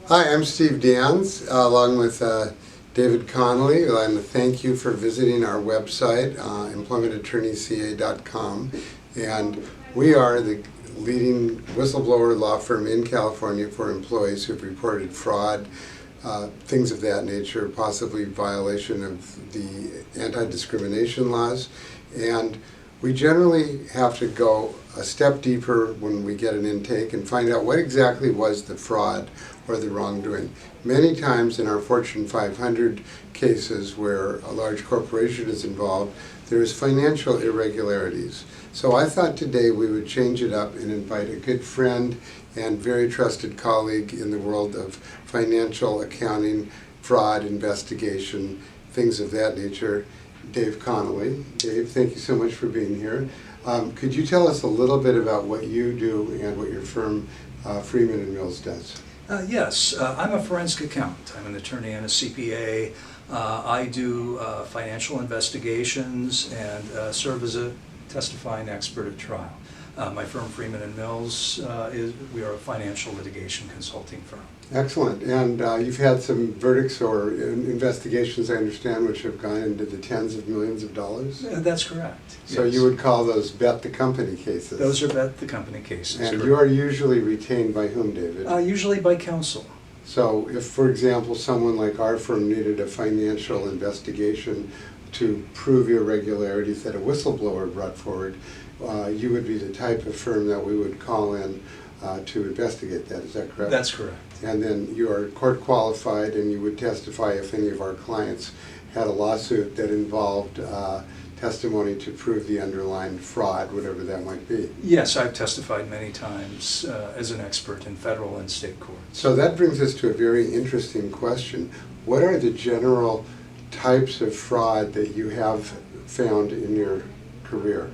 Hi, I'm Steve Danz, along with David Connelly. I'd like to thank you for visiting our website, employmentattorneyca.com. And we are the leading whistleblower law firm in California for employees who've reported fraud, things of that nature, possibly violation of the anti-discrimination laws. And we generally have to go a step deeper when we get an intake and find out what exactly was the fraud or the wrongdoing. Many times in our Fortune 500 cases where a large corporation is involved, there is financial irregularities. So I thought today we would change it up and invite a good friend and very trusted colleague in the world of financial accounting, fraud, investigation, things of that nature, Dave Connelly. Dave, thank you so much for being here. Could you tell us a little bit about what you do and what your firm, Freeman Mills, does? Yes, I'm a forensic accountant. I'm an attorney and a CPA. I do financial investigations and serve as a testifying expert at trial. My firm, Freeman Mills, we are a financial litigation consulting firm. Excellent. And you've had some verdicts or investigations, I understand, which have gone into the tens of millions of dollars? That's correct. So yes. You would call those bet the company cases? Those are bet the company cases. And correct. You are usually retained by whom, David? Usually by counsel. So if, for example, someone like our firm needed a financial investigation to prove irregularities that a whistleblower brought forward, you would be the type of firm that we would call in to investigate that. Is that correct? That's correct. And then you are court qualified and you would testify if any of our clients had a lawsuit that involved testimony to prove the underlying fraud, whatever that might be. Yes, I've testified many times as an expert in federal and state courts. So that brings us to a very interesting question. What are the general types of fraud that you have found in your career?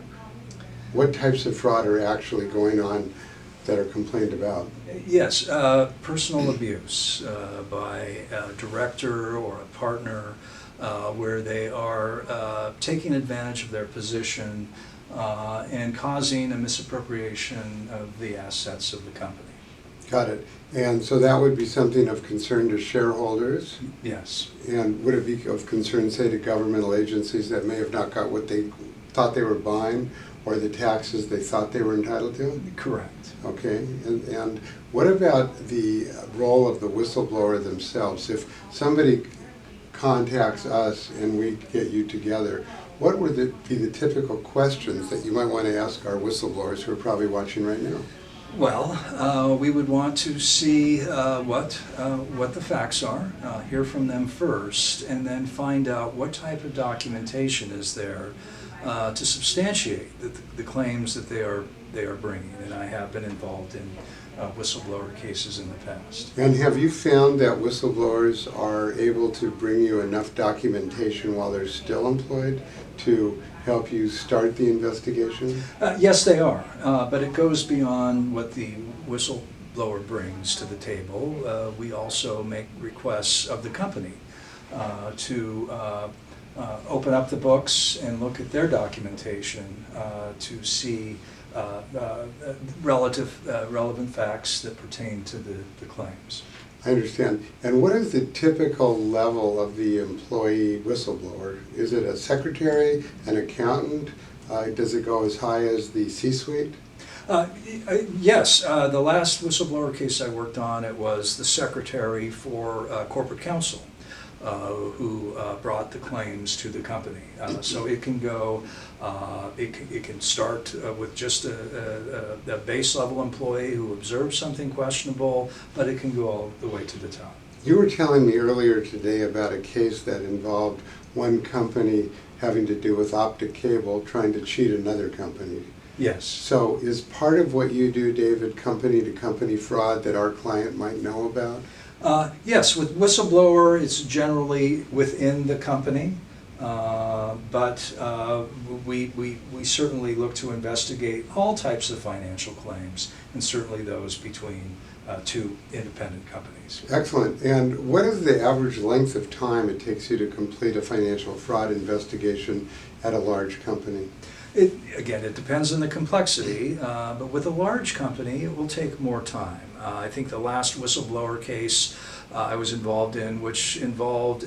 What types of fraud are actually going on that are complained about? Yes, personal abuse by a director or a partner where they are taking advantage of their position and causing a misappropriation of the assets of the company. Got it. And so that would be something of concern to shareholders? Yes. And would it be of concern, say, to governmental agencies that may have not got what they thought they were buying or the taxes they thought they were entitled to? Correct. Okay. And what about the role of the whistleblower themselves? If somebody contacts us and we get you together, what would be the typical questions that you might want to ask our whistleblowers who are probably watching right now? Well, we would want to see what the facts are, hear from them first, and then find out what type of documentation is there to substantiate the claims that they are bringing. And I have been involved in whistleblower cases in the past. And have you found that whistleblowers are able to bring you enough documentation while they're still employed to help you start the investigation? Yes, they are, but it goes beyond what the whistleblower brings to the table. We also make requests of the company to open up the books and look at their documentation to see relevant facts that pertain to the claims. I understand. And what is the typical level of the employee whistleblower? Is it a secretary, an accountant? Does it go as high as the C-suite? Yes. The last whistleblower case I worked on, it was the secretary for corporate counsel who brought the claims to the company. So it can go, it can start with just a base level employee who observes something questionable, but it can go all the way to the top. You were telling me earlier today about a case that involved one company having to do with optic cable trying to cheat another company. Yes. So is part of what you do, David, company-to-company fraud that our client might know about? Yes, with whistleblower, it's generally within the company, but we certainly look to investigate all types of financial claims, and certainly those between two independent companies. Excellent. And what is the average length of time it takes you to complete a financial fraud investigation at a large company? Again, it depends on the complexity, but with a large company, it will take more time. I think the last whistleblower case I was involved in, which involved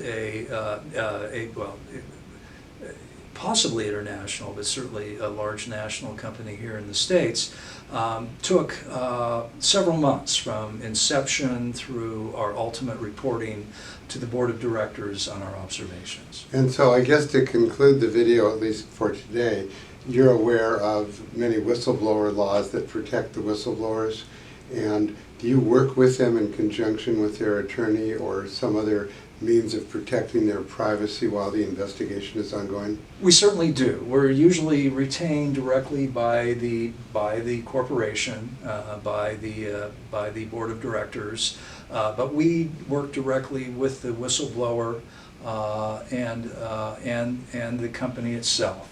possibly international, but certainly a large national company here in the States, took several months from inception through our ultimate reporting to the board of directors on our observations. And so I guess to conclude the video, at least for today, you're aware of many whistleblower laws that protect the whistleblowers, and do you work with them in conjunction with their attorney or some other means of protecting their privacy while the investigation is ongoing? We certainly do. We're usually retained directly by the corporation, by the board of directors, but we work directly with the whistleblower and the company itself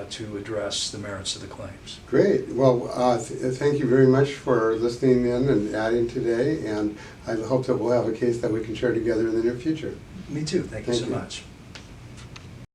to address the merits of the claims. Great. Well, thank you very much for listening in and adding today, and I hope that we'll have a case that we can share together in the near future. Me too. Thank you so much.